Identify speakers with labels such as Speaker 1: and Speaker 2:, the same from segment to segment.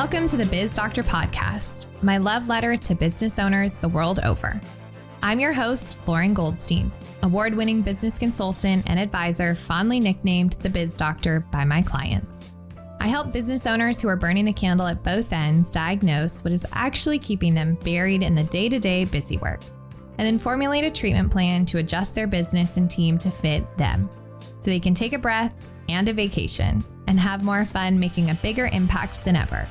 Speaker 1: Welcome to the Biz Doctor Podcast, my love letter to business owners the world over. I'm your host, Lauren Goldstein, award-winning business consultant and advisor fondly nicknamed the Biz Doctor by my clients. I help business owners who are burning the candle at both ends diagnose what is actually keeping them buried in the day-to-day busy work, and then formulate a treatment plan to adjust their business and team to fit them, so they can take a breath and a vacation and have more fun making a bigger impact than ever.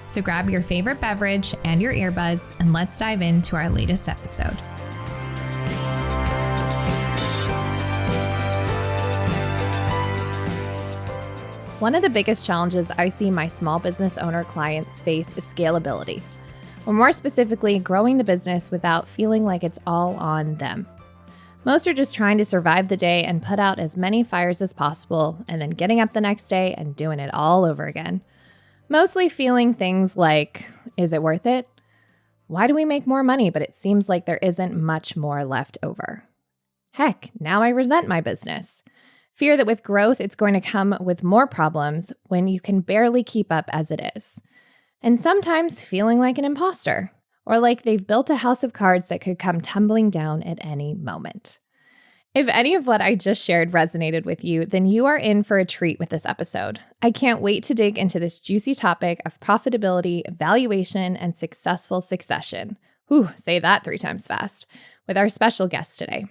Speaker 1: So grab your favorite beverage and your earbuds, and let's dive into our latest episode. One of the biggest challenges I see my small business owner clients face is scalability, or more specifically, growing the business without feeling like it's all on them. Most are just trying to survive the day and put out as many fires as possible, and then getting up the next day and doing it all over again. Mostly feeling things like, is it worth it? Why do we make more money, but it seems like there isn't much more left over? Heck, now I resent my business. Fear that with growth, it's going to come with more problems when you can barely keep up as it is. And sometimes feeling like an imposter, or like they've built a house of cards that could come tumbling down at any moment. If any of what I just shared resonated with you, then you are in for a treat with this episode. I can't wait to dig into this juicy topic of profitability, valuation, and successful succession. Whew, say that 3 times fast, with our special guest today.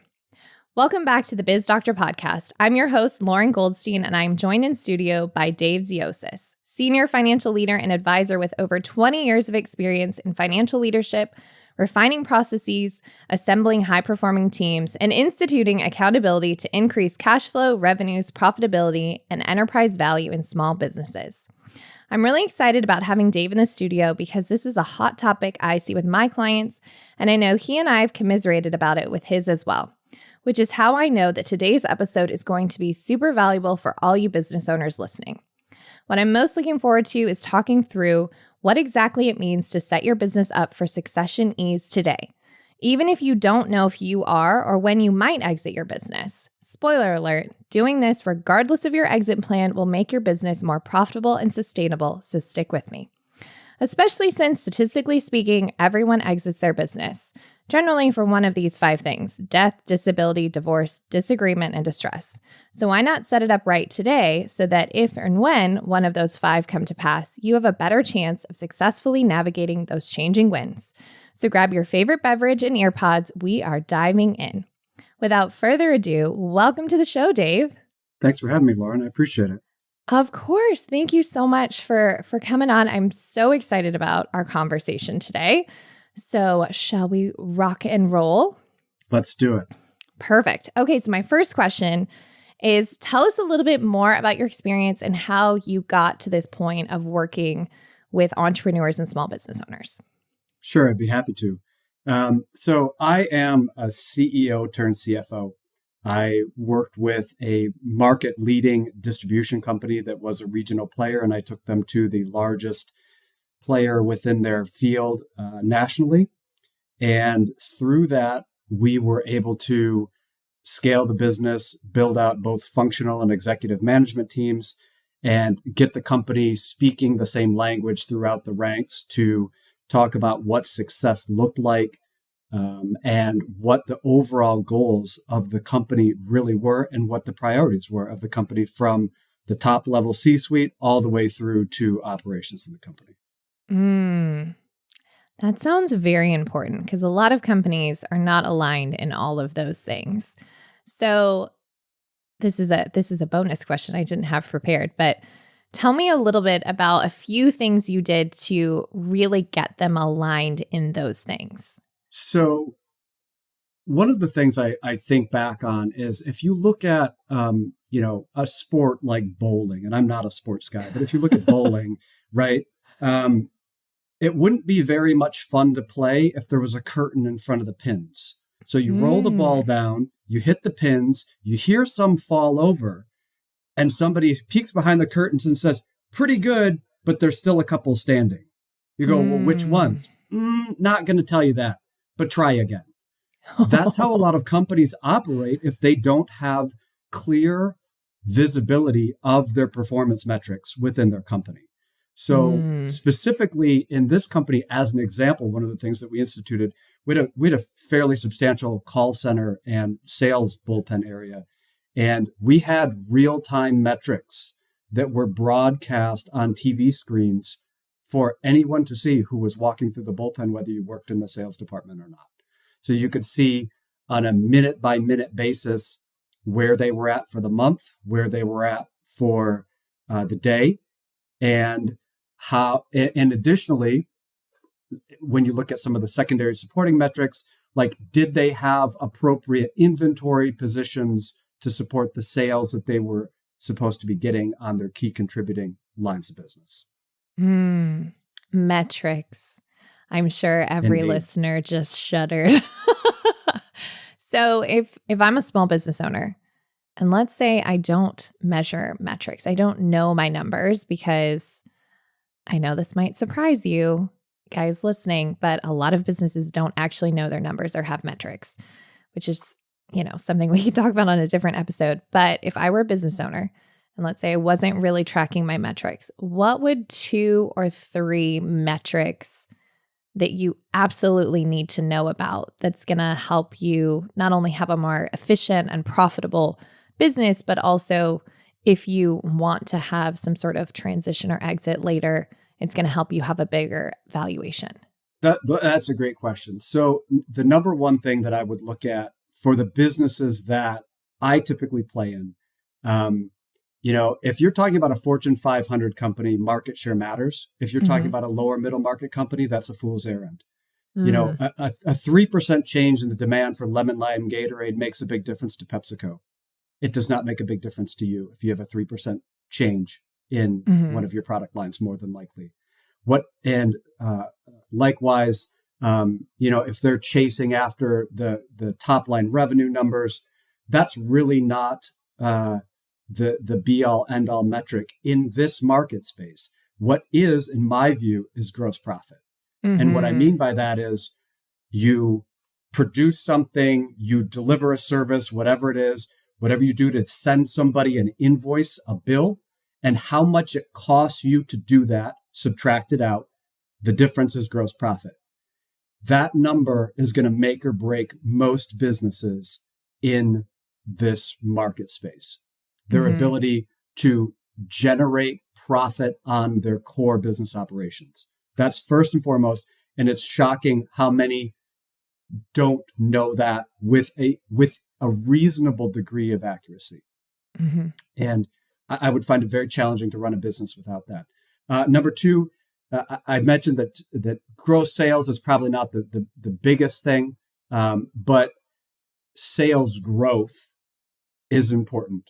Speaker 1: Welcome back to the Biz Doctor Podcast. I'm your host, Lauren Goldstein, and I'm joined in studio by Dave Ziozios, senior financial leader and advisor with over 20 years of experience in financial leadership, refining processes, assembling high-performing teams, and instituting accountability to increase cash flow, revenues, profitability, and enterprise value in small businesses. I'm really excited about having Dave in the studio because this is a hot topic I see with my clients, and I know he and I have commiserated about it with his as well, which is how I know that today's episode is going to be super valuable for all you business owners listening. What I'm most looking forward to is talking through what exactly it means to set your business up for succession ease today, even if you don't know if you are or when you might exit your business. Spoiler alert, doing this regardless of your exit plan will make your business more profitable and sustainable, so stick with me. Especially since, statistically speaking, everyone exits their business, generally for one of these 5 things: death, disability, divorce, disagreement, and distress. So why not set it up right today so that if and when one of those 5 come to pass, you have a better chance of successfully navigating those changing winds. So grab your favorite beverage and earpods. We are diving in. Without further ado, welcome to the show, Dave.
Speaker 2: Thanks for having me, Lauren. I appreciate it.
Speaker 1: Of course. Thank you so much for coming on. I'm so excited about our conversation today. So shall we rock and roll?
Speaker 2: Let's do it.
Speaker 1: Perfect. Okay, so my first question is, tell us a little bit more about your experience and how you got to this point of working with entrepreneurs and small business owners.
Speaker 2: Sure, I'd be happy to. So I am a CEO turned CFO. I worked with a market-leading distribution company that was a regional player, and I took them to the largest player within their field nationally. And through that, we were able to scale the business, build out both functional and executive management teams, and get the company speaking the same language throughout the ranks to talk about what success looked like and what the overall goals of the company really were and what the priorities were of the company from the top level C-suite all the way through to operations in the company.
Speaker 1: That sounds very important because a lot of companies are not aligned in all of those things. So this is a bonus question I didn't have prepared, but tell me a little bit about a few things you did to really get them aligned in those things.
Speaker 2: So one of the things I think back on is if you look at, a sport like bowling, and I'm not a sports guy, but if you look at bowling, right, it wouldn't be very much fun to play if there was a curtain in front of the pins. So you roll the ball down, you hit the pins, you hear some fall over, and somebody peeks behind the curtains and says, pretty good, but there's still a couple standing. You go, well, which ones? Not going to tell you that, but try again. That's how a lot of companies operate if they don't have clear visibility of their performance metrics within their company. So specifically in this company, as an example, one of the things that we instituted, we had a fairly substantial call center and sales bullpen area. And we had real-time metrics that were broadcast on TV screens for anyone to see who was walking through the bullpen, whether you worked in the sales department or not. So you could see on a minute-by-minute basis where they were at for the month, where they were at for the day, and how. And additionally, when you look at some of the secondary supporting metrics, like did they have appropriate inventory positions to support the sales that they were supposed to be getting on their key contributing lines of business?
Speaker 1: Metrics. I'm sure every
Speaker 2: Indeed.
Speaker 1: listener just shuddered. So if I'm a small business owner, and let's say I don't measure metrics, I don't know my numbers, because I know this might surprise you guys listening, but a lot of businesses don't actually know their numbers or have metrics, which is, something we could talk about on a different episode. But if I were a business owner, and let's say I wasn't really tracking my metrics, what would 2 or 3 metrics that you absolutely need to know about that's going to help you not only have a more efficient and profitable business, but also if you want to have some sort of transition or exit later, it's going to help you have a bigger valuation?
Speaker 2: That's a great question. So the number one thing that I would look at for the businesses that I typically play in, if you're talking about a Fortune 500 company, market share matters. If you're talking about a lower middle market company, that's a fool's errand. A 3% change in the demand for lemon lime Gatorade makes a big difference to PepsiCo. It does not make a big difference to you if you have a 3% change in one of your product lines, more than likely. Likewise, if they're chasing after the top line revenue numbers, that's really not the be all end all metric in this market space. What is, in my view, is gross profit. And what I mean by that is you produce something, you deliver a service, whatever it is, whatever you do to send somebody an invoice, a bill, and how much it costs you to do that, subtract it out. The difference is gross profit. That number is going to make or break most businesses in this market space. Their ability to generate profit on their core business operations. That's first and foremost. And it's shocking how many don't know that with a reasonable degree of accuracy. And I would find it very challenging to run a business without that. Number 2, I mentioned that gross sales is probably not the biggest thing, but sales growth is important.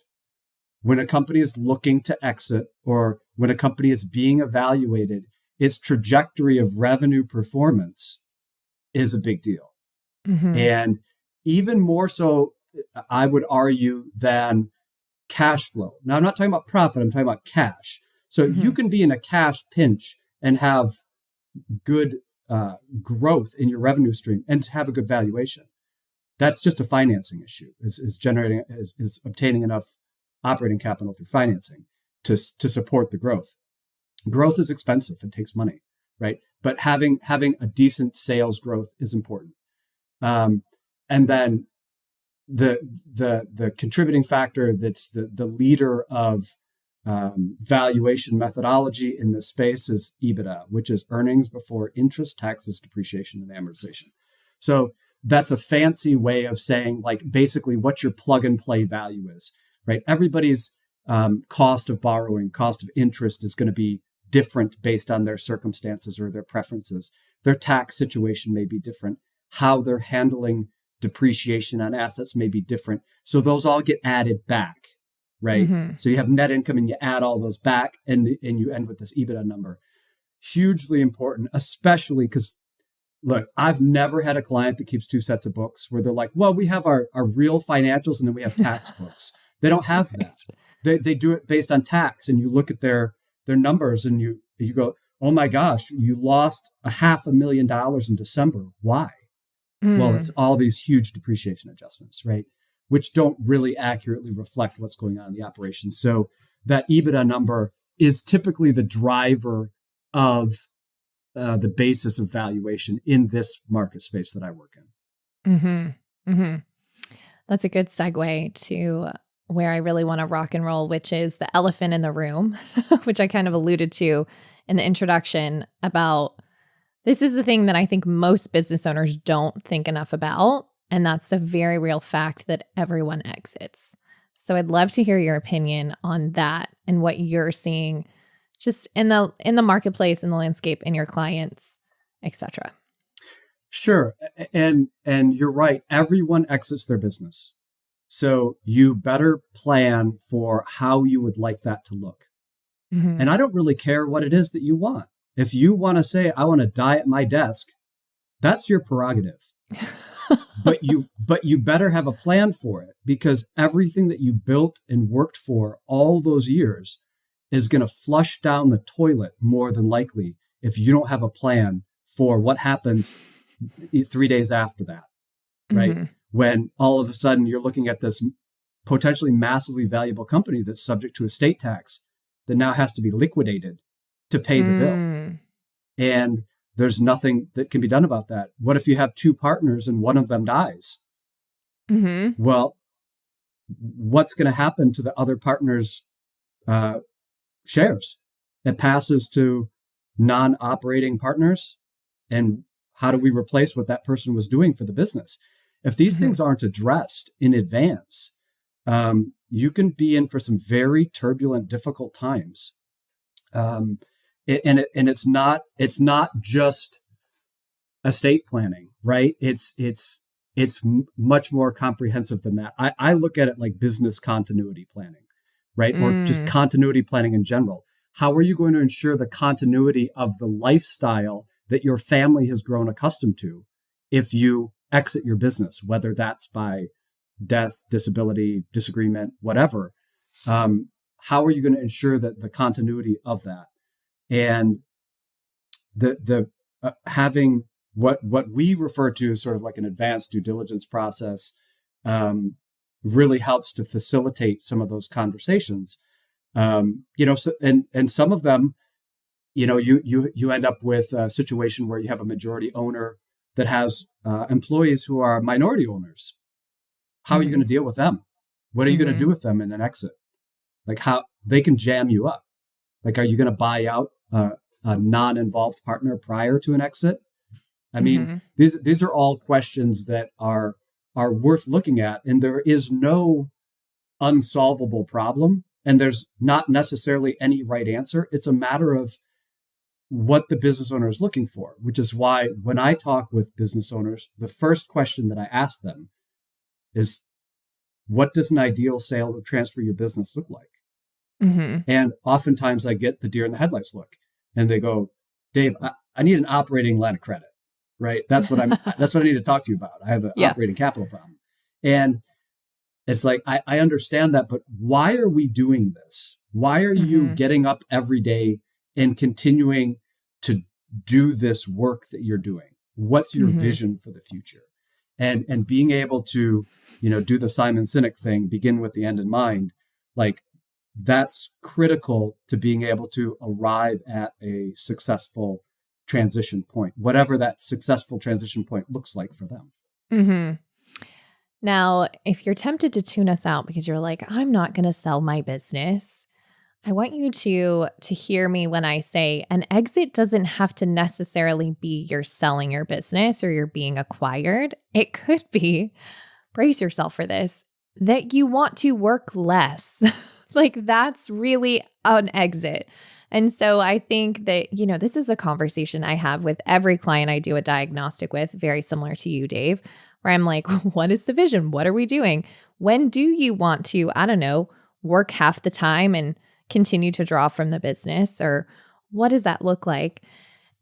Speaker 2: When a company is looking to exit or when a company is being evaluated, its trajectory of revenue performance is a big deal. And even more so, I would argue, than cash flow. Now, I'm not talking about profit, I'm talking about cash. So you can be in a cash pinch and have good growth in your revenue stream and have a good valuation. That's just a financing issue, is obtaining enough operating capital through financing to support the growth. Growth is expensive. It takes money, right? But having a decent sales growth is important. And then the contributing factor that's the leader of valuation methodology in this space is EBITDA, which is earnings before interest, taxes, depreciation, and amortization. So that's a fancy way of saying, like, basically what your plug and play value is, right? Everybody's cost of borrowing, cost of interest is going to be different based on their circumstances or their preferences. Their tax situation may be different. How they're handling depreciation on assets may be different. So those all get added back, right? So you have net income and you add all those back and you end with this EBITDA number. Hugely important, especially because, look, I've never had a client that keeps 2 sets of books where they're like, well, we have our real financials and then we have tax books. They don't have that. They do it based on tax, and you look at their numbers and you go, oh my gosh, you lost $500,000 in December. Why? Well, it's all these huge depreciation adjustments, right? Which don't really accurately reflect what's going on in the operation. So that EBITDA number is typically the driver of the basis of valuation in this market space that I work in.
Speaker 1: Mm-hmm. Mm-hmm. That's a good segue to where I really want to rock and roll, which is the elephant in the room, which I kind of alluded to in the introduction about this is the thing that I think most business owners don't think enough about. And that's the very real fact that everyone exits. So I'd love to hear your opinion on that and what you're seeing just in the marketplace, in the landscape, in your clients, etc.
Speaker 2: Sure. And you're right. Everyone exits their business. So you better plan for how you would like that to look.
Speaker 1: Mm-hmm.
Speaker 2: And I don't really care what it is that you want. If you want to say, I want to die at my desk, that's your prerogative. but you better have a plan for it, because everything that you built and worked for all those years is going to flush down the toilet more than likely if you don't have a plan for what happens 3 days after that, right?
Speaker 1: Mm-hmm.
Speaker 2: When all of a sudden you're looking at this potentially massively valuable company that's subject to estate tax that now has to be liquidated to pay the bill. And there's nothing that can be done about that. What if you have two partners and one of them dies?
Speaker 1: Mm-hmm.
Speaker 2: Well, what's going to happen to the other partner's shares? It passes to non-operating partners. And how do we replace what that person was doing for the business? If these things aren't addressed in advance, you can be in for some very turbulent, difficult times. It's not just estate planning, right? It's much more comprehensive than that. I look at it like business continuity planning, right? Or just continuity planning in general. How are you going to ensure the continuity of the lifestyle that your family has grown accustomed to if you exit your business, whether that's by death, disability, disagreement, whatever? How are you going to ensure that the continuity of that? And the having what we refer to as sort of like an advanced due diligence process really helps to facilitate some of those conversations. So, and some of them, you end up with a situation where you have a majority owner that has employees who are minority owners. How are you going to deal with them? What are you going to do with them in an exit? Like, how they can jam you up. Like, are you going to buy out a non-involved partner prior to an exit? I mean, these are all questions that are worth looking at, and there is no unsolvable problem, and there's not necessarily any right answer. It's a matter of what the business owner is looking for, which is why when I talk with business owners, the first question that I ask them is, what does an ideal sale or transfer your business look like? And oftentimes I get the deer in the headlights look, and they go, Dave, I need an operating line of credit, right? That's what I need to talk to you about. I have an operating capital problem. And it's like, I understand that, but why are we doing this? Why are you getting up every day and continuing to do this work that you're doing? What's your vision for the future? And being able to, do the Simon Sinek thing, begin with the end in mind, like, that's critical to being able to arrive at a successful transition point, whatever that successful transition point looks like for them.
Speaker 1: Now, if you're tempted to tune us out because you're like, I'm not going to sell my business, I want you to hear me when I say an exit doesn't have to necessarily be you're selling your business or you're being acquired. It could be, brace yourself for this, that you want to work less. Like, that's really an exit. And so I think that, this is a conversation I have with every client I do a diagnostic with, very similar to you, Dave, where I'm like, what is the vision? What are we doing? When do you want to, work half the time and continue to draw from the business? Or what does that look like?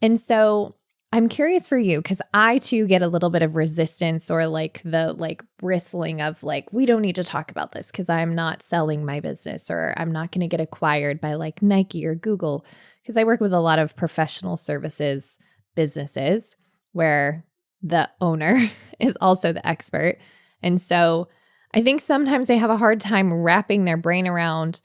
Speaker 1: And so I'm curious for you, because I too get a little bit of resistance or the bristling of we don't need to talk about this because I'm not selling my business or I'm not going to get acquired by Nike or Google, because I work with a lot of professional services businesses where the owner is also the expert. And so I think sometimes they have a hard time wrapping their brain around,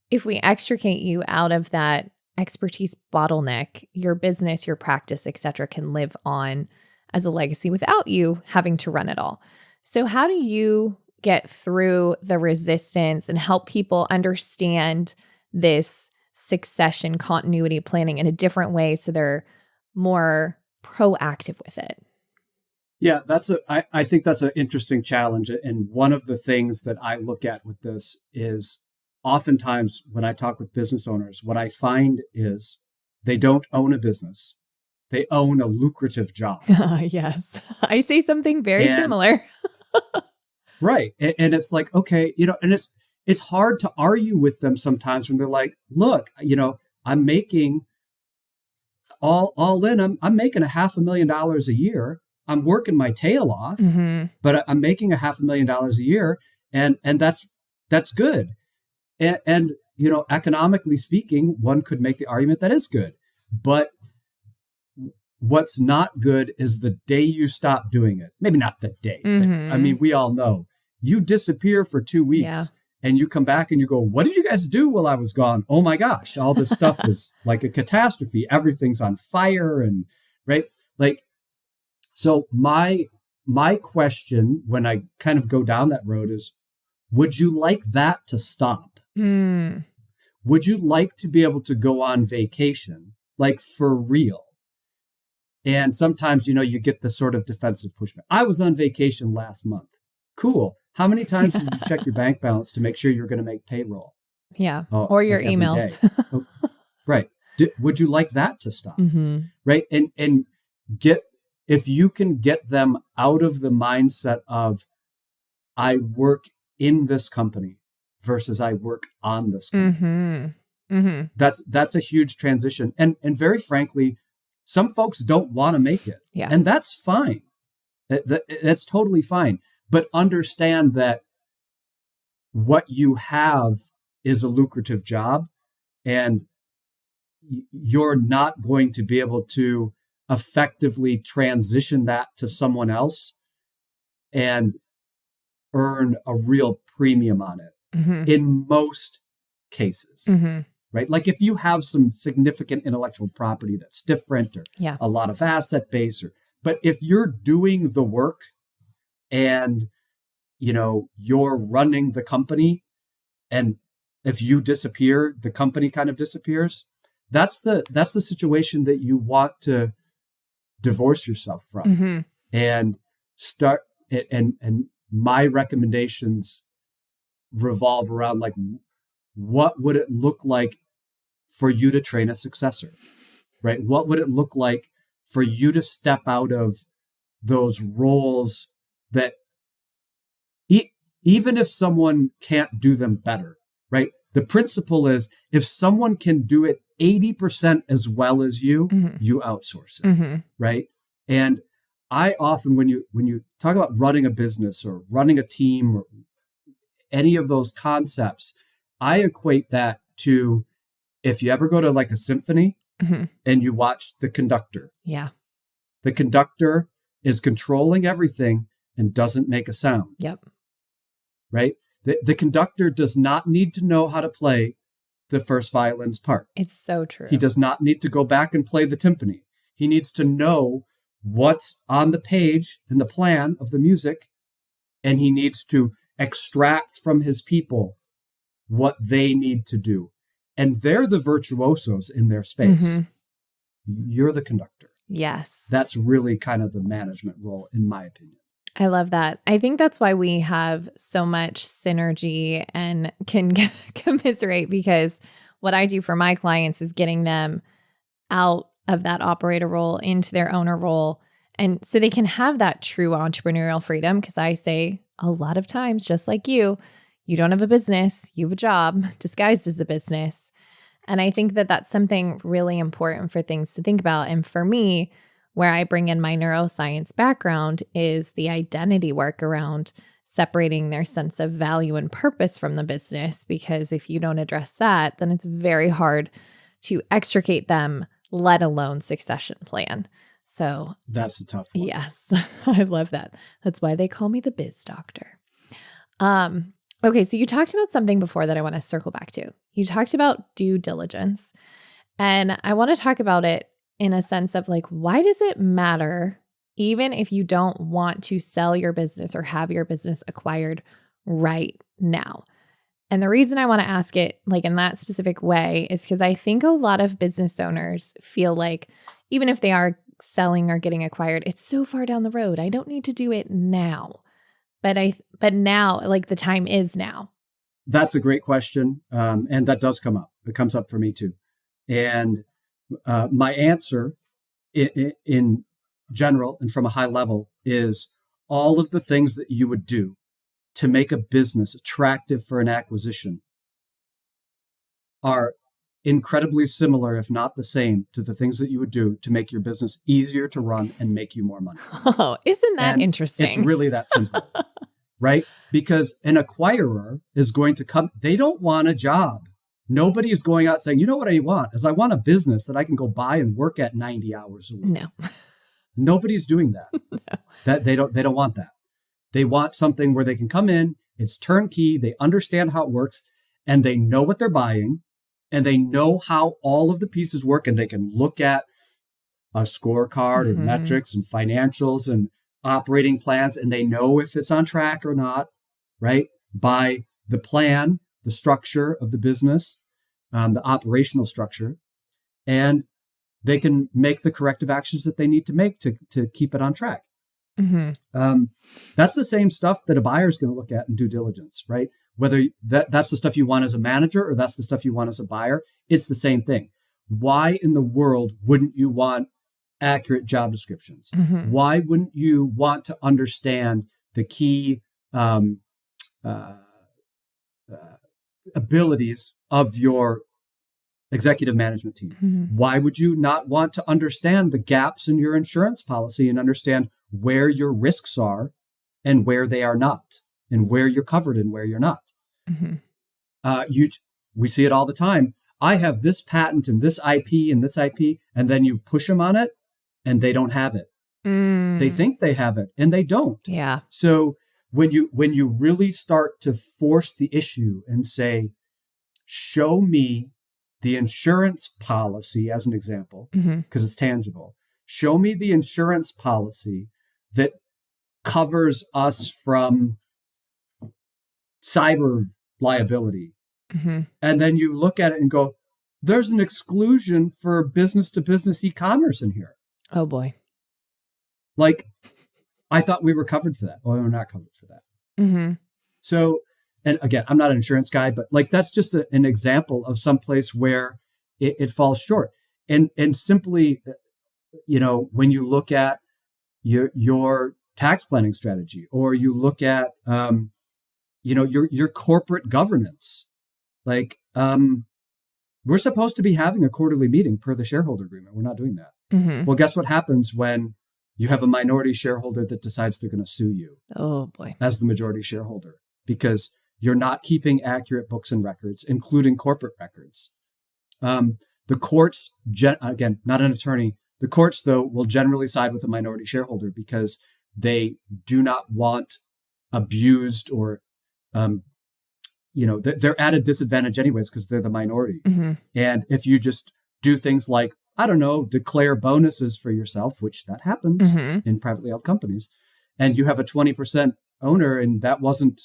Speaker 1: if we extricate you out of that expertise bottleneck, your business, your practice, et cetera, can live on as a legacy without you having to run it all. So how do you get through the resistance and help people understand this succession continuity planning in a different way so they're more proactive with it?
Speaker 2: Yeah, I think that's an interesting challenge. And one of the things that I look at with this is oftentimes when I talk with business owners, what I find is they don't own a business. They own a lucrative job.
Speaker 1: Yes. I say something very similar.
Speaker 2: Right. And it's like, okay, and it's hard to argue with them sometimes when they're like, look, I'm making all in, I'm making $500,000 a year. I'm working my tail off, but I'm making $500,000 a year. And that's good. And economically speaking, one could make the argument that is good, but what's not good is the day you stop doing it. Maybe not the day, but I mean, we all know you disappear for 2 weeks and you come back and you go, what did you guys do while I was gone? Oh my gosh, all this stuff was like a catastrophe. Everything's on fire and right. Like, so my question when I kind of go down that road is, would you like that to stop? Would you like to be able to go on vacation, like for real? And sometimes, you get the sort of defensive pushback. I was on vacation last month. Cool. How many times did you check your bank balance to make sure you're going to make payroll?
Speaker 1: Yeah. Or your emails.
Speaker 2: Oh, right. Would you like that to stop? Right. And if you can get them out of the mindset of, I work in this company versus I work on this company. That's a huge transition. And very frankly, some folks don't want to make it. Yeah. And that's fine. That's totally fine. But understand that what you have is a lucrative job and you're not going to be able to effectively transition that to someone else and earn a real premium on it in most cases. Right? Like if you have some significant intellectual property that's different or a lot of asset base, but if you're doing the work and, you're running the company and if you disappear, the company kind of disappears. That's the situation that you want to divorce yourself from and start. And my recommendations revolve around like, what would it look like for you to train a successor, right? What would it look like for you to step out of those roles that even if someone can't do them better, right? The principle is if someone can do it 80% as well as you, you outsource it, right? And I often, when you talk about running a business or running a team or any of those concepts, I equate that to if you ever go to like a symphony and you watch the conductor. Yeah. The conductor is controlling everything and doesn't make a sound. Yep. Right? The conductor does not need to know how to play the first violin's part.
Speaker 1: It's so true.
Speaker 2: He does not need to go back and play the timpani. He needs to know what's on the page and the plan of the music, and he needs to extract from his people what they need to do. And they're the virtuosos in their space. You're the conductor.
Speaker 1: Yes.
Speaker 2: That's really kind of the management role, in my opinion.
Speaker 1: I love that. I think that's why we have so much synergy and can commiserate, because what I do for my clients is getting them out of that operator role into their owner role. And so they can have that true entrepreneurial freedom. Because I say a lot of times, just like you don't have a business, you have a job disguised as a business. And I think that that's something really important for things to think about. And for me, where I bring in my neuroscience background is the identity work around separating their sense of value and purpose from the business. Because if you don't address that, then it's very hard to extricate them, let alone succession plan. So
Speaker 2: that's a tough one.
Speaker 1: Yes, I love that. That's why they call me the Biz Doctor. Okay, so you talked about something before that I want to circle back to. You talked about due diligence. And I want to talk about it in a sense of like, why does it matter, even if you don't want to sell your business or have your business acquired right now? And the reason I want to ask it like in that specific way is because I think a lot of business owners feel like even if they are selling or getting acquired, it's so far down the road. I don't need to do it now. But now, like the time is now.
Speaker 2: That's a great question. And that does come up. It comes up for me too. And my answer in general and from a high level is all of the things that you would do to make a business attractive for an acquisition are incredibly similar, if not the same, to the things that you would do to make your business easier to run and make you more money.
Speaker 1: Oh, isn't that interesting?
Speaker 2: It's really that simple, right? Because an acquirer is going to come, they don't want a job. Nobody is going out saying, you know what I want is I want a business that I can go buy and work at 90 hours a week.
Speaker 1: No.
Speaker 2: Nobody's doing that. No. That they don't want that. They want something where they can come in, it's turnkey, they understand how it works, and they know what they're buying, and they know how all of the pieces work, and they can look at a scorecard and metrics and financials and operating plans, and they know if it's on track or not, right? By the plan, the structure of the business, the operational structure, and they can make the corrective actions that they need to make to keep it on track. That's the same stuff that a buyer is going to look at in due diligence, right? Whether that's the stuff you want as a manager or that's the stuff you want as a buyer, it's the same thing. Why in the world wouldn't you want accurate job descriptions? Why wouldn't you want to understand the key abilities of your executive management team? Why would you not want to understand the gaps in your insurance policy and understand where your risks are and where they are not, and where you're covered and where you're not? We see it all the time. I have this patent and this IP and this IP, and then you push them on it and they don't have it. They think they have it and they don't.
Speaker 1: Yeah.
Speaker 2: So when you really start to force the issue and say, show me the insurance policy as an example, because it's tangible. Show me the insurance policy that covers us from cyber liability. And then you look at it and go, there's an exclusion for business to business e-commerce in here.
Speaker 1: Oh boy.
Speaker 2: Like, I thought we were covered for that. Well, we're not covered for that. So, and again, I'm not an insurance guy, but like, that's just an example of some place where it falls short. And simply, when you look at your tax planning strategy, or you look at, your corporate governance, like, we're supposed to be having a quarterly meeting per the shareholder agreement. We're not doing that. Well, guess what happens when you have a minority shareholder that decides they're going to sue you? Oh boy. As the majority shareholder, because you're not keeping accurate books and records, including corporate records. The courts, again, not an attorney, the courts, though, will generally side with a minority shareholder because they do not want abused or, they're at a disadvantage anyways because they're the minority. And if you just do things like, I don't know, declare bonuses for yourself, which that happens in privately held companies, and you have a 20% owner and that wasn't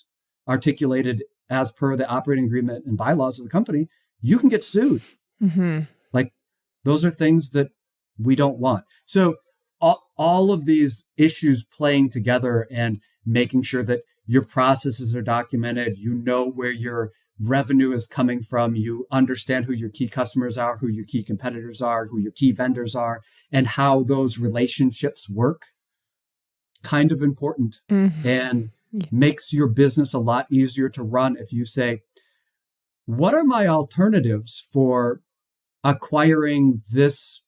Speaker 2: articulated as per the operating agreement and bylaws of the company, you can get sued. Like, those are things that we don't want. So all of these issues playing together and making sure that your processes are documented, you know where your revenue is coming from, you understand who your key customers are, who your key competitors are, who your key vendors are, and how those relationships work, kind of important. And makes your business a lot easier to run if you say, what are my alternatives for acquiring this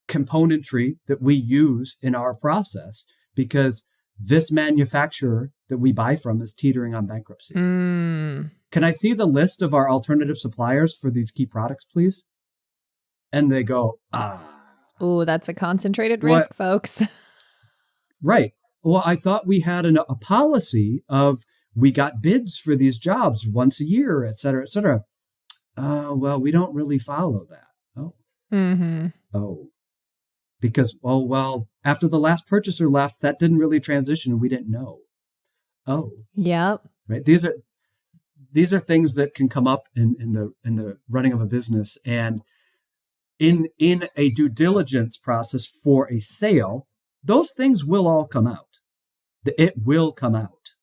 Speaker 2: componentry that we use in our process? Because this manufacturer that we buy from is teetering on bankruptcy. Can I see the list of our alternative suppliers for these key products, please? And they go,
Speaker 1: Oh, that's a concentrated risk, folks.
Speaker 2: Right. Well, I thought we had a policy of we got bids for these jobs once a year, et cetera, et cetera. Well, we don't really follow that. Oh,
Speaker 1: Mm-hmm.
Speaker 2: Oh, because, oh, well, after the last purchaser left, that didn't really transition and we didn't know. Oh,
Speaker 1: Yep.
Speaker 2: right. These are things that can come up in the running of a business, and in a due diligence process for a sale, those things will all come out. It will come out.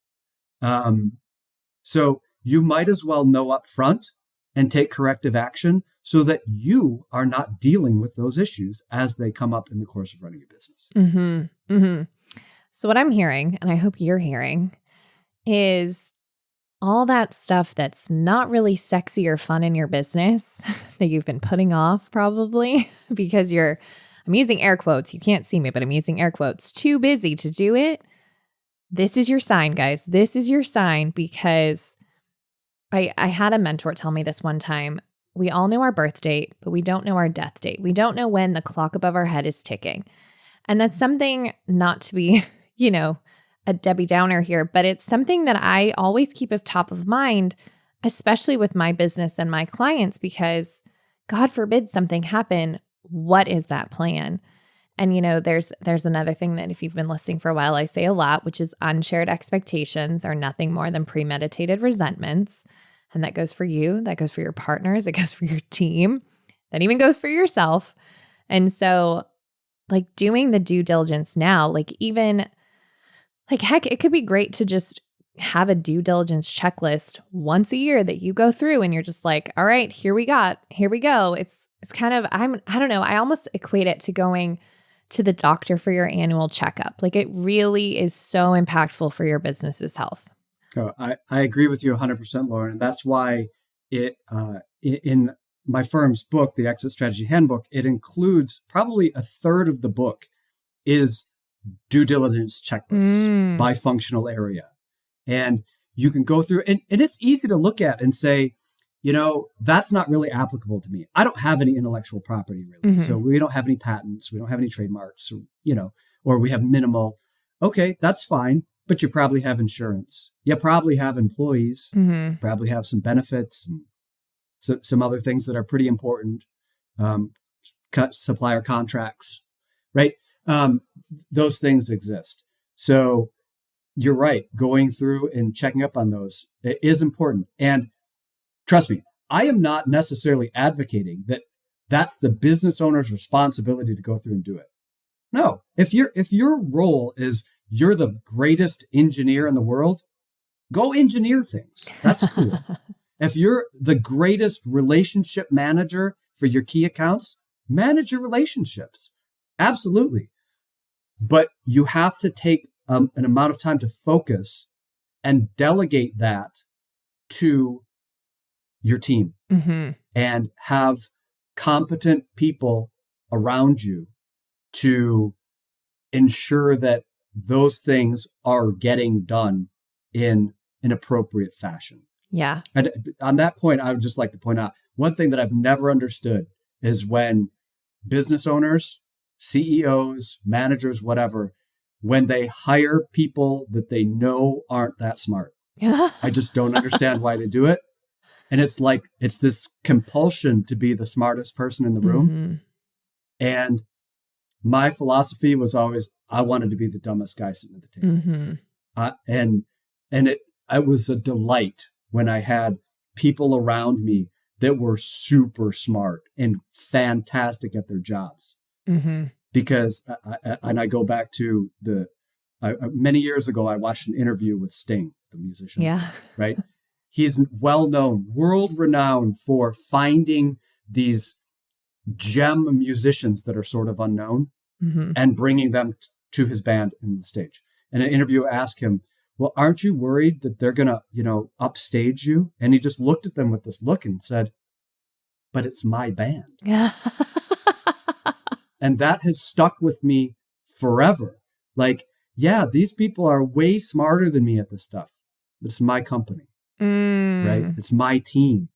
Speaker 2: So you might as well know up front and take corrective action so that you are not dealing with those issues as they come up in the course of running your business.
Speaker 1: Mm-hmm. Mm-hmm. So what I'm hearing, and I hope you're hearing, is all that stuff that's not really sexy or fun in your business that you've been putting off probably because I'm using air quotes. You can't see me, but I'm using air quotes. Too busy to do it. This is your sign, guys. This is your sign, because I had a mentor tell me this one time. We all know our birth date, but we don't know our death date. We don't know when the clock above our head is ticking. And that's something, not to be, a Debbie Downer here, but it's something that I always keep at top of mind, especially with my business and my clients, because God forbid something happen. What is that plan? And, there's another thing that if you've been listening for a while, I say a lot, which is unshared expectations are nothing more than premeditated resentments. And that goes for you, that goes for your partners, it goes for your team, that even goes for yourself. And so doing the due diligence now, heck, it could be great to just have a due diligence checklist once a year that you go through and you're just like, all right, here we go. It's kind of, I don't know, I almost equate it to going to the doctor for your annual checkup. It really is so impactful for your business's health.
Speaker 2: Oh, I agree with you 100%, Lauren. And that's why in my firm's book, the Exit Strategy Handbook, it includes probably a third of the book is due diligence checklists by functional area. And you can go through, and it's easy to look at and say, that's not really applicable to me. I don't have any intellectual property really. Mm-hmm. So we don't have any patents. We don't have any trademarks, or we have minimal. Okay, that's fine. But you probably have insurance. You probably have employees, probably have some benefits and some other things that are pretty important. Supplier contracts, right? Those things exist. So you're right. Going through and checking up on those is important. And trust me, I am not necessarily advocating that that's the business owner's responsibility to go through and do it. No, if your role is you're the greatest engineer in the world, go engineer things. That's cool. If you're the greatest relationship manager for your key accounts, manage your relationships. Absolutely. But you have to take an amount of time to focus and delegate that to your team and have competent people around you to ensure that those things are getting done in an appropriate fashion.
Speaker 1: Yeah.
Speaker 2: And on that point, I would just like to point out one thing that I've never understood is when business owners, CEOs, managers, whatever, when they hire people that they know aren't that smart. I just don't understand why they do it. And it's this compulsion to be the smartest person in the room. And my philosophy was always, I wanted to be the dumbest guy sitting at the table. And it was a delight when I had people around me that were super smart and fantastic at their jobs. Because, I go back to many years ago, I watched an interview with Sting, the musician.
Speaker 1: Yeah.
Speaker 2: Right? He's well-known, world-renowned for finding these gem musicians that are sort of unknown and bringing them to his band in the stage. And an interviewer asked him, well, aren't you worried that they're going to, upstage you? And he just looked at them with this look and said, but it's my band. And that has stuck with me forever. Yeah, these people are way smarter than me at this stuff. It's my company, right? It's my team.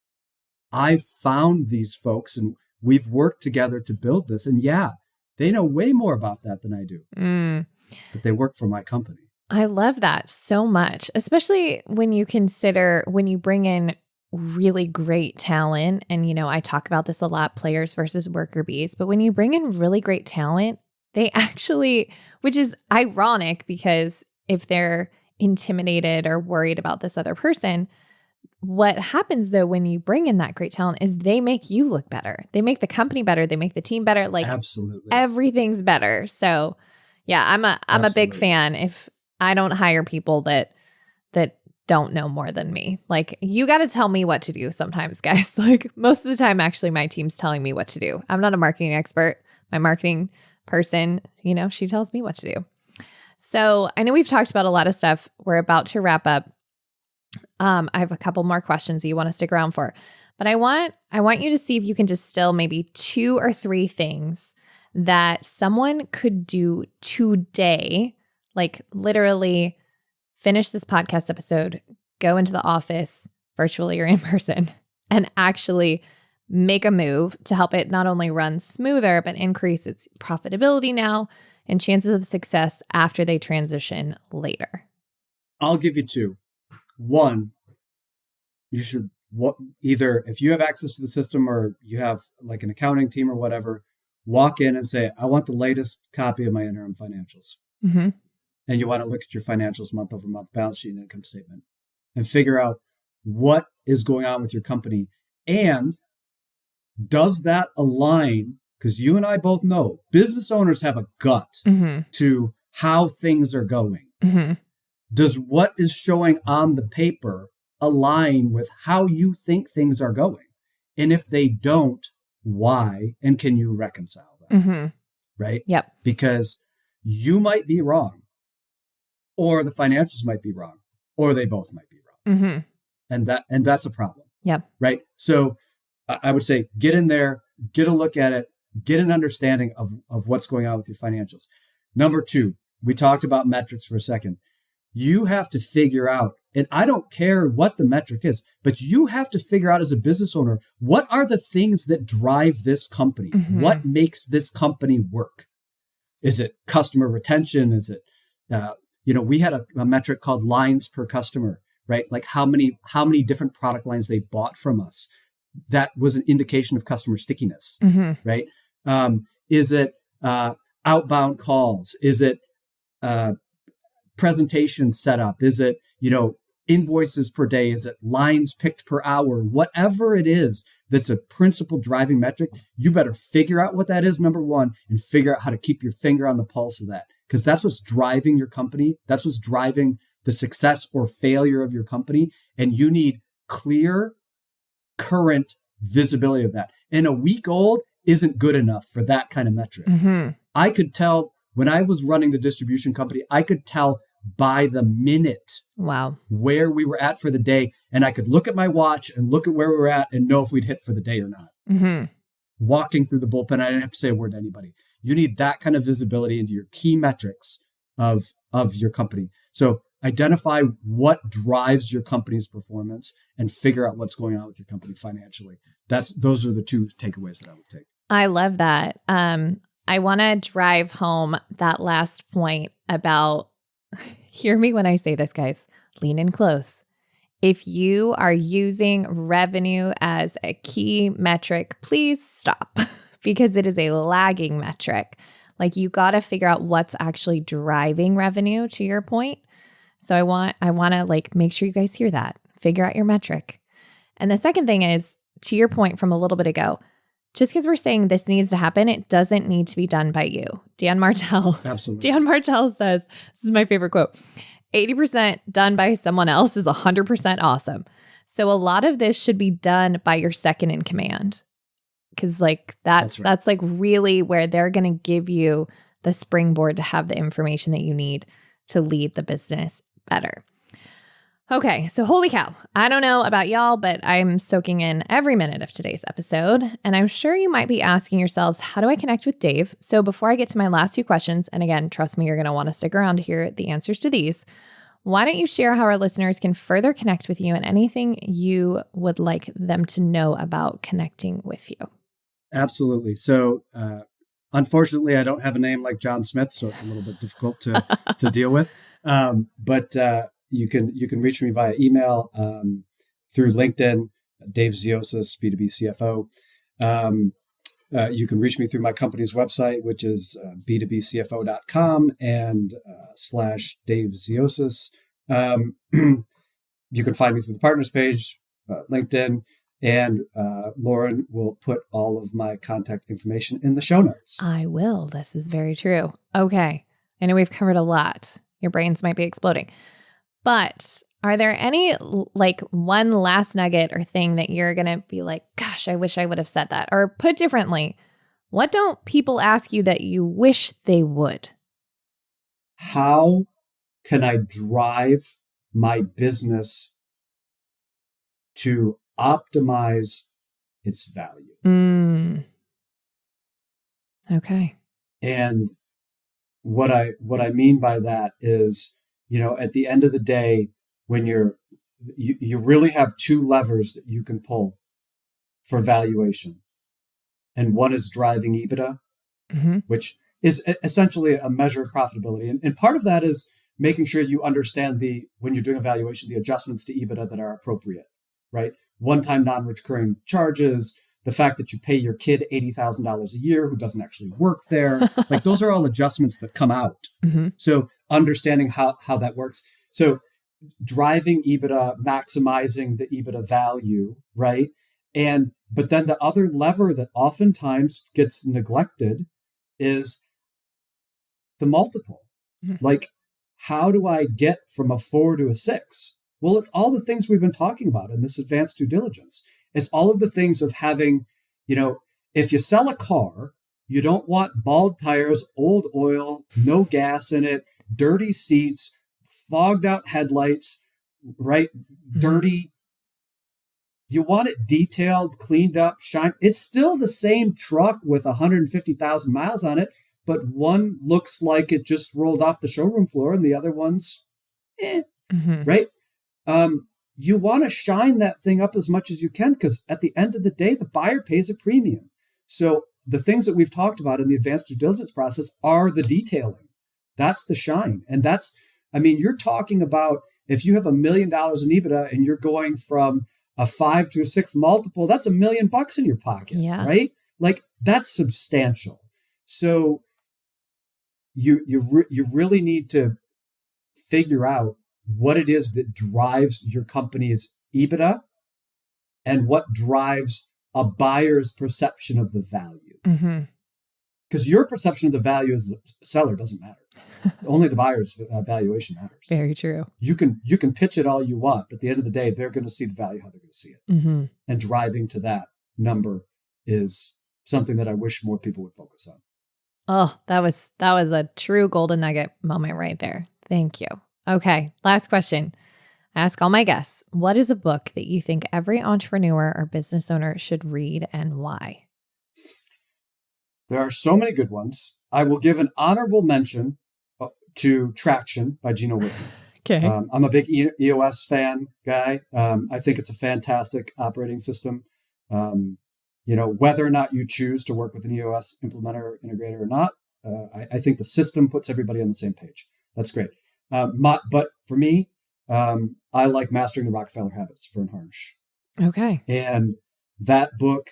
Speaker 2: I've found these folks and we've worked together to build this. And yeah, they know way more about that than I do. But they work for my company.
Speaker 1: I love that so much, especially when you consider when you bring in really great talent, and, I talk about this a lot, players versus worker bees, but when you bring in really great talent, they actually, which is ironic because if they're intimidated or worried about this other person, what happens though when you bring in that great talent is they make you look better. They make the company better. They make the team better. Like
Speaker 2: Absolutely.
Speaker 1: Everything's better. So yeah, I'm a big fan if I don't hire people that don't know more than me. Like, you got to tell me what to do sometimes, guys. Like, most of the time, actually, my team's telling me what to do. I'm not a marketing expert. My marketing person, she tells me what to do. So I know we've talked about a lot of stuff. We're about to wrap up. I have a couple more questions that you want to stick around for, but I want you to see if you can distill maybe 2 or 3 things that someone could do today, like literally finish this podcast episode, go into the office virtually or in person, and actually make a move to help it not only run smoother, but increase its profitability now and chances of success after they transition later.
Speaker 2: I'll give you 2. 1, you should either, if you have access to the system or you have like an accounting team or whatever, walk in and say, I want the latest copy of my interim financials.
Speaker 1: Mm-hmm.
Speaker 2: And you want to look at your financials month over month, balance sheet and income statement, and figure out what is going on with your company. And does that align? Because you and I both know business owners have a gut to how things are going.
Speaker 1: Mm-hmm.
Speaker 2: Does what is showing on the paper align with how you think things are going? And if they don't, why? And can you reconcile them?
Speaker 1: Mm-hmm.
Speaker 2: Right?
Speaker 1: Yep.
Speaker 2: Because you might be wrong, or the financials might be wrong, or they both might be wrong.
Speaker 1: Mm-hmm.
Speaker 2: And that's a problem.
Speaker 1: Yep.
Speaker 2: Right? So I would say get in there, get a look at it, get an understanding of what's going on with your financials. Number 2, we talked about metrics for a second. You have to figure out, and I don't care what the metric is, but you have to figure out as a business owner, what are the things that drive this company?
Speaker 1: Mm-hmm.
Speaker 2: What makes this company work? Is it customer retention? Is it, we had a metric called lines per customer, right? Like how many different product lines they bought from us. That was an indication of customer stickiness, right? Is it outbound calls? Is it presentation setup? Is it, invoices per day? Is it lines picked per hour? Whatever it is that's a principal driving metric, you better figure out what that is, number 1, and figure out how to keep your finger on the pulse of that. Because that's what's driving your company. That's what's driving the success or failure of your company. And you need clear, current visibility of that. And a week old isn't good enough for that kind of metric.
Speaker 1: Mm-hmm.
Speaker 2: I could tell when I was running the distribution company, I could tell by the minute where we were at for the day. And I could look at my watch and look at where we were at and know if we'd hit for the day or not.
Speaker 1: Mm-hmm.
Speaker 2: Walking through the bullpen, I didn't have to say a word to anybody. You need that kind of visibility into your key metrics of your company. So identify what drives your company's performance and figure out what's going on with your company financially. Those are the 2 takeaways that I would take.
Speaker 1: I love that. I want to drive home that last point about, hear me when I say this, guys, lean in close. If you are using revenue as a key metric, please stop because it is a lagging metric. Like, you got to figure out what's actually driving revenue, to your point. So I want to make sure you guys hear that. Figure out your metric. And the second thing is, to your point from a little bit ago, just because we're saying this needs to happen, it doesn't need to be done by you. Dan Martell.
Speaker 2: Absolutely.
Speaker 1: Dan Martell says, this is my favorite quote, 80% done by someone else is 100% awesome. So a lot of this should be done by your second in command. Because that's really where they're going to give you the springboard to have the information that you need to lead the business better. Okay, so holy cow. I don't know about y'all, but I'm soaking in every minute of today's episode. And I'm sure you might be asking yourselves, how do I connect with Dave? So before I get to my last 2 questions, and again, trust me, you're going to want to stick around to hear the answers to these. Why don't you share how our listeners can further connect with you and anything you would like them to know about connecting with you?
Speaker 2: Absolutely. So, unfortunately, I don't have a name like John Smith, so it's a little bit difficult to deal with. But you can reach me via email, through LinkedIn. Dave Ziozios, B2B CFO. You can reach me through my company's website, which is b2bcfo.com and /Dave Ziozios. You can find me through the partners page, LinkedIn, and Lauren will put all of my contact information in the show notes.
Speaker 1: I will. This is very true. Okay. I know we've covered a lot. Your brains might be exploding. But are there any one last nugget or thing that you're going to be like, gosh, I wish I would have said that? Or put differently, what don't people ask you that you wish they would?
Speaker 2: How can I drive my business to optimize its value?
Speaker 1: Okay.
Speaker 2: And what I mean by that is, at the end of the day, when you really have two levers that you can pull for valuation. And one is driving EBITDA, which is essentially a measure of profitability. And part of that is making sure you understand when you're doing a valuation, the adjustments to EBITDA that are appropriate, right? One-time non-recurring charges, the fact that you pay your kid $80,000 a year who doesn't actually work there. Those are all adjustments that come out. So understanding how that works. So driving EBITDA, maximizing the EBITDA value, right? But then the other lever that oftentimes gets neglected is the multiple. How do I get from a 4 to a 6? Well, it's all the things we've been talking about in this advanced due diligence. It's all of the things of having, if you sell a car, you don't want bald tires, old oil, no gas in it, dirty seats, fogged out headlights, right? Dirty. You want it detailed, cleaned up, shine. It's still the same truck with 150,000 miles on it, but one looks like it just rolled off the showroom floor and the other one's right? You want to shine that thing up as much as you can, because at the end of the day, the buyer pays a premium. So the things that we've talked about in the advanced due diligence process are the detailing. That's the shine. And you're talking about if you have $1 million in EBITDA and you're going from a 5 to a 6 multiple, that's $1 million in your pocket, right? That's substantial. So you really need to figure out what it is that drives your company's EBITDA and what drives a buyer's perception of the value. Because your perception of the value as a seller doesn't matter. Only the buyer's valuation matters.
Speaker 1: Very true.
Speaker 2: You can pitch it all you want, but at the end of the day, they're going to see the value how they're going to see it. And driving to that number is something that I wish more people would focus on.
Speaker 1: Oh, that was a true golden nugget moment right there. Thank you. Okay, last question. I ask all my guests, what is a book that you think every entrepreneur or business owner should read and why?
Speaker 2: There are so many good ones. I will give an honorable mention to Traction by Gino Wickman.
Speaker 1: Okay.
Speaker 2: I'm a big EOS fan guy. I think it's a fantastic operating system. Whether or not you choose to work with an EOS implementer, integrator or not, I think the system puts everybody on the same page. That's great. But for me, I like Mastering the Rockefeller Habits, Vern Harnish.
Speaker 1: Okay.
Speaker 2: And that book,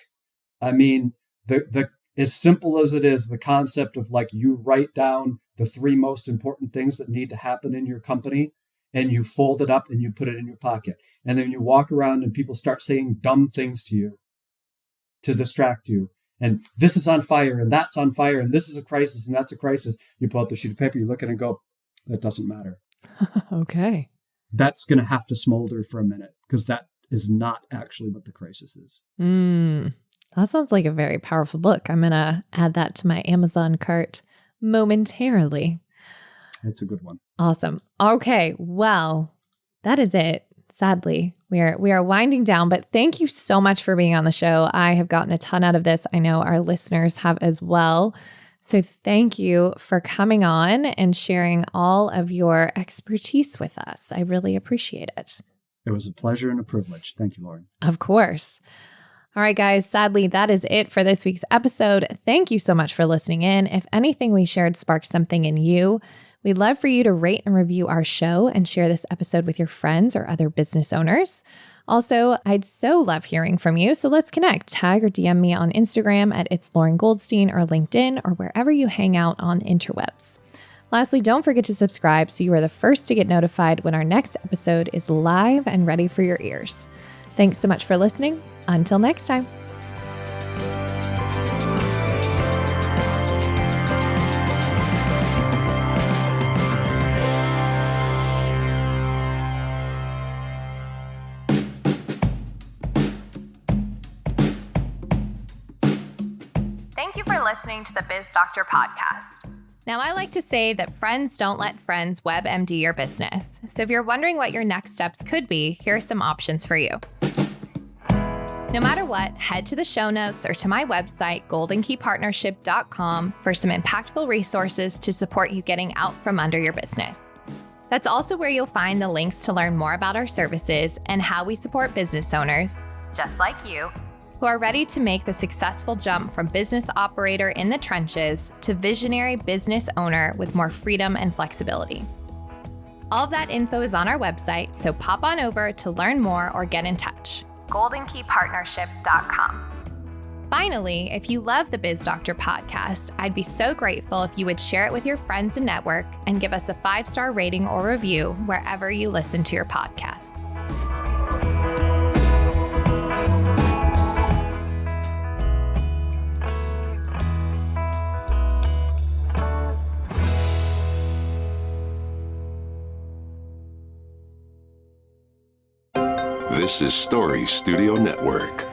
Speaker 2: the as simple as it is, the concept of you write down the 3 most important things that need to happen in your company and you fold it up and you put it in your pocket. And then you walk around and people start saying dumb things to you to distract you. And this is on fire and that's on fire and this is a crisis and that's a crisis. You pull out the sheet of paper, you look at it and go, that doesn't matter.
Speaker 1: Okay.
Speaker 2: That's going to have to smolder for a minute because that is not actually what the crisis is.
Speaker 1: That sounds like a very powerful book. I'm going to add that to my Amazon cart momentarily.
Speaker 2: It's a good one.
Speaker 1: Awesome. Okay. Well, that is it. Sadly, we are winding down, but thank you so much for being on the show. I have gotten a ton out of this. I know our listeners have as well. So thank you for coming on and sharing all of your expertise with us. I really appreciate it.
Speaker 2: It was a pleasure and a privilege. Thank you, Lauren.
Speaker 1: Of course. All right, guys, sadly, that is it for this week's episode. Thank you so much for listening in. If anything we shared sparked something in you, We'd love for you to rate and review our show and share this episode with your friends or other business owners. Also, I'd so love hearing from you, so let's connect. Tag or DM me on Instagram at It's Lauren Goldstein or LinkedIn or wherever you hang out on interwebs. Lastly, don't forget to subscribe so you are the first to get notified when our next episode is live and ready for your ears. Thanks so much for listening. Until next time. Thank you for listening to the Biz Doctor Podcast. Now, I like to say that friends don't let friends WebMD your business. So if you're wondering what your next steps could be, here are some options for you. No matter what, head to the show notes or to my website, goldenkeypartnership.com, for some impactful resources to support you getting out from under your business. That's also where you'll find the links to learn more about our services and how we support business owners, just like you, who are ready to make the successful jump from business operator in the trenches to visionary business owner with more freedom and flexibility. All of that info is on our website, so pop on over to learn more or get in touch. goldenkeypartnership.com. Finally, if you love the Biz Doctor Podcast, I'd be so grateful if you would share it with your friends and network and give us a 5-star rating or review wherever you listen to your podcast.
Speaker 3: This is Story Studio Network.